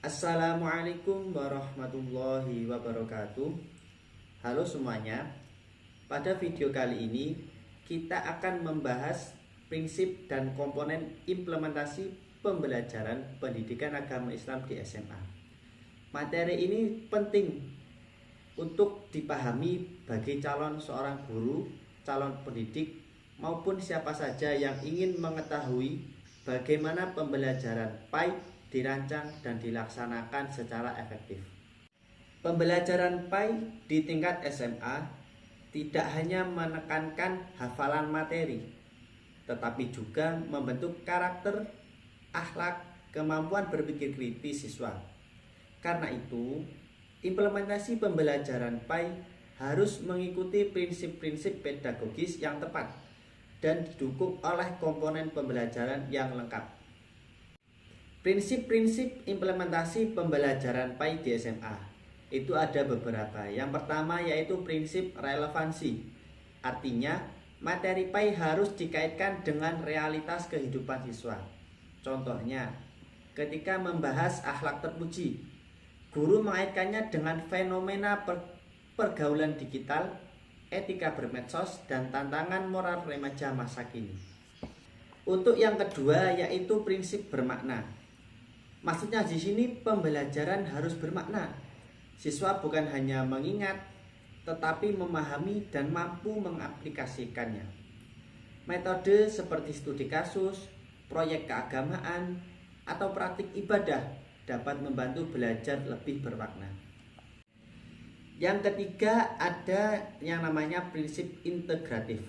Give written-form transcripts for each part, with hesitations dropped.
Assalamualaikum warahmatullahi wabarakatuh. Halo semuanya. Pada video kali ini kita akan membahas prinsip dan komponen implementasi pembelajaran pendidikan agama Islam di SMA. Materi ini penting untuk dipahami bagi calon seorang guru, calon pendidik maupun siapa saja yang ingin mengetahui bagaimana pembelajaran PAI dirancang dan dilaksanakan secara efektif. Pembelajaran PAI di tingkat SMA tidak hanya menekankan hafalan materi, tetapi juga membentuk karakter, akhlak, kemampuan berpikir kritis siswa. Karena itu, implementasi pembelajaran PAI harus mengikuti prinsip-prinsip pedagogis yang tepat dan didukung oleh komponen pembelajaran yang lengkap. Prinsip-prinsip implementasi pembelajaran PAI di SMA itu ada beberapa. Yang pertama yaitu prinsip relevansi. Artinya, materi PAI harus dikaitkan dengan realitas kehidupan siswa. Contohnya, ketika membahas akhlak terpuji, guru mengaitkannya dengan fenomena pergaulan digital, etika bermedsos, dan tantangan moral remaja masa kini. Untuk yang kedua yaitu prinsip bermakna. Maksudnya di sini pembelajaran harus bermakna. Siswa bukan hanya mengingat, tetapi memahami dan mampu mengaplikasikannya. Metode seperti studi kasus, proyek keagamaan, atau praktik ibadah dapat membantu belajar lebih bermakna. Yang ketiga ada yang namanya prinsip integratif.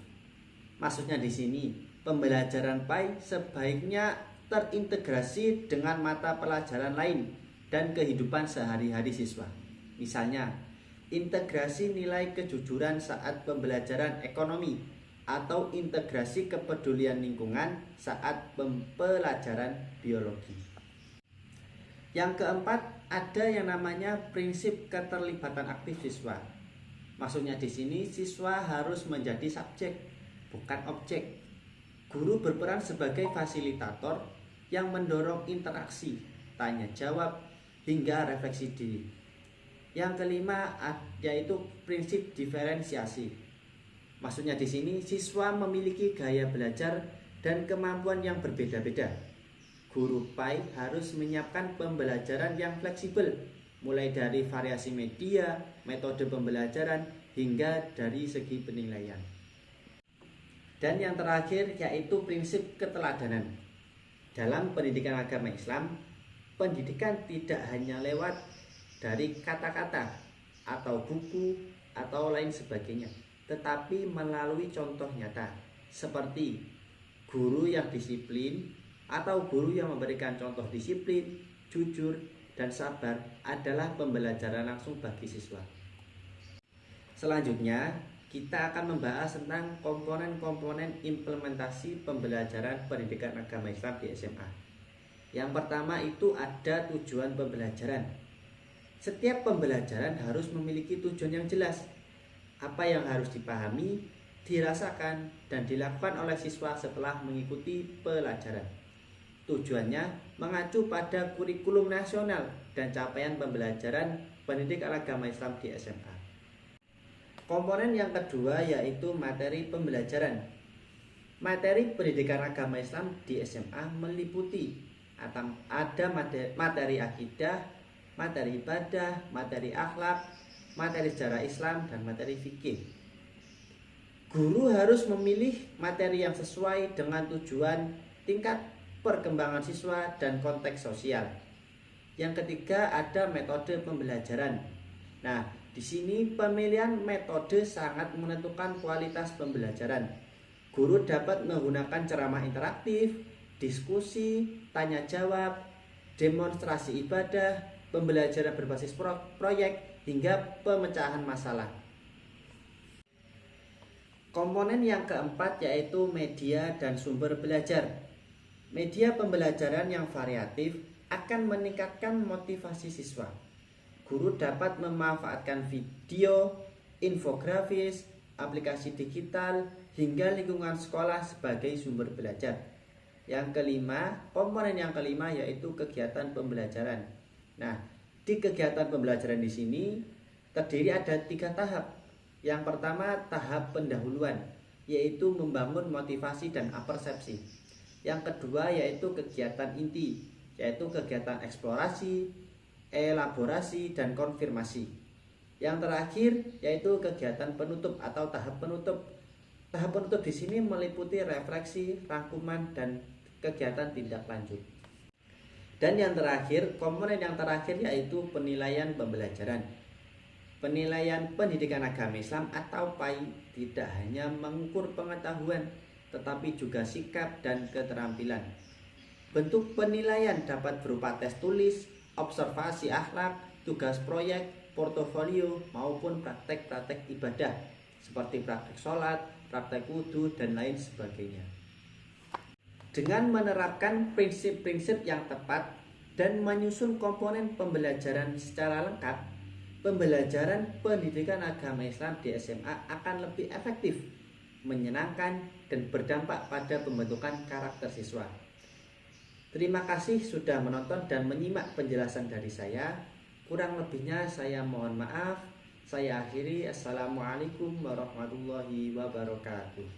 Maksudnya di sini pembelajaran PAI sebaiknya terintegrasi dengan mata pelajaran lain dan kehidupan sehari-hari siswa. Misalnya, integrasi nilai kejujuran saat pembelajaran ekonomi atau integrasi kepedulian lingkungan saat pembelajaran biologi. Yang keempat, ada yang namanya prinsip keterlibatan aktif siswa. Maksudnya di sini siswa harus menjadi subjek, bukan objek. Guru berperan sebagai fasilitator yang mendorong interaksi, tanya jawab, hingga refleksi diri. Yang kelima yaitu prinsip diferensiasi. Maksudnya di sini siswa memiliki gaya belajar dan kemampuan yang berbeda-beda. Guru PAI harus menyiapkan pembelajaran yang fleksibel, mulai dari variasi media, metode pembelajaran, hingga dari segi penilaian. Dan yang terakhir yaitu prinsip keteladanan. Dalam pendidikan agama Islam, pendidikan tidak hanya lewat dari kata-kata atau buku atau lain sebagainya, tetapi melalui contoh nyata, seperti guru yang disiplin atau guru yang memberikan contoh disiplin, jujur, dan sabar adalah pembelajaran langsung bagi siswa. Selanjutnya, kita akan membahas tentang komponen-komponen implementasi pembelajaran pendidikan agama Islam di SMA. Yang pertama itu ada tujuan pembelajaran. Setiap pembelajaran harus memiliki tujuan yang jelas. Apa yang harus dipahami, dirasakan, dan dilakukan oleh siswa setelah mengikuti pelajaran. Tujuannya mengacu pada kurikulum nasional dan capaian pembelajaran pendidikan agama Islam di SMA. Komponen yang kedua yaitu materi pembelajaran. Materi pendidikan agama Islam di SMA meliputi ada materi akidah, materi ibadah, materi akhlak, materi sejarah Islam, dan materi fikih. Guru harus memilih materi yang sesuai dengan tujuan, tingkat perkembangan siswa, dan konteks sosial. Yang ketiga ada metode pembelajaran. Nah, di sini pemilihan metode sangat menentukan kualitas pembelajaran. Guru dapat menggunakan ceramah interaktif, diskusi, tanya jawab, demonstrasi ibadah, pembelajaran berbasis proyek, hingga pemecahan masalah. Komponen yang keempat yaitu media dan sumber belajar. Media pembelajaran yang variatif akan meningkatkan motivasi siswa. Guru dapat memanfaatkan video, infografis, aplikasi digital, hingga lingkungan sekolah sebagai sumber belajar. Yang kelima, komponen yang kelima yaitu kegiatan pembelajaran. Nah, di kegiatan pembelajaran di sini terdiri ada 3 tahap. Yang pertama tahap pendahuluan, yaitu membangun motivasi dan apersepsi. Yang kedua yaitu kegiatan inti, yaitu kegiatan eksplorasi, elaborasi, dan konfirmasi. Yang terakhir yaitu kegiatan penutup atau tahap penutup. Tahap penutup di sini meliputi refleksi, rangkuman, dan kegiatan tindak lanjut. Dan yang terakhir, komponen yang terakhir yaitu penilaian pembelajaran. Penilaian pendidikan agama Islam atau PAI tidak hanya mengukur pengetahuan, tetapi juga sikap dan keterampilan. Bentuk penilaian dapat berupa tes tulis, observasi akhlak, tugas proyek, portofolio, maupun praktek-praktek ibadah seperti praktek sholat, praktek wudhu, dan lain sebagainya. Dengan menerapkan prinsip-prinsip yang tepat dan menyusun komponen pembelajaran secara lengkap, pembelajaran pendidikan agama Islam di SMA akan lebih efektif, menyenangkan, dan berdampak pada pembentukan karakter siswa. Terima kasih sudah menonton dan menyimak penjelasan dari saya. Kurang lebihnya saya mohon maaf. Saya akhiri. Assalamualaikum warahmatullahi wabarakatuh.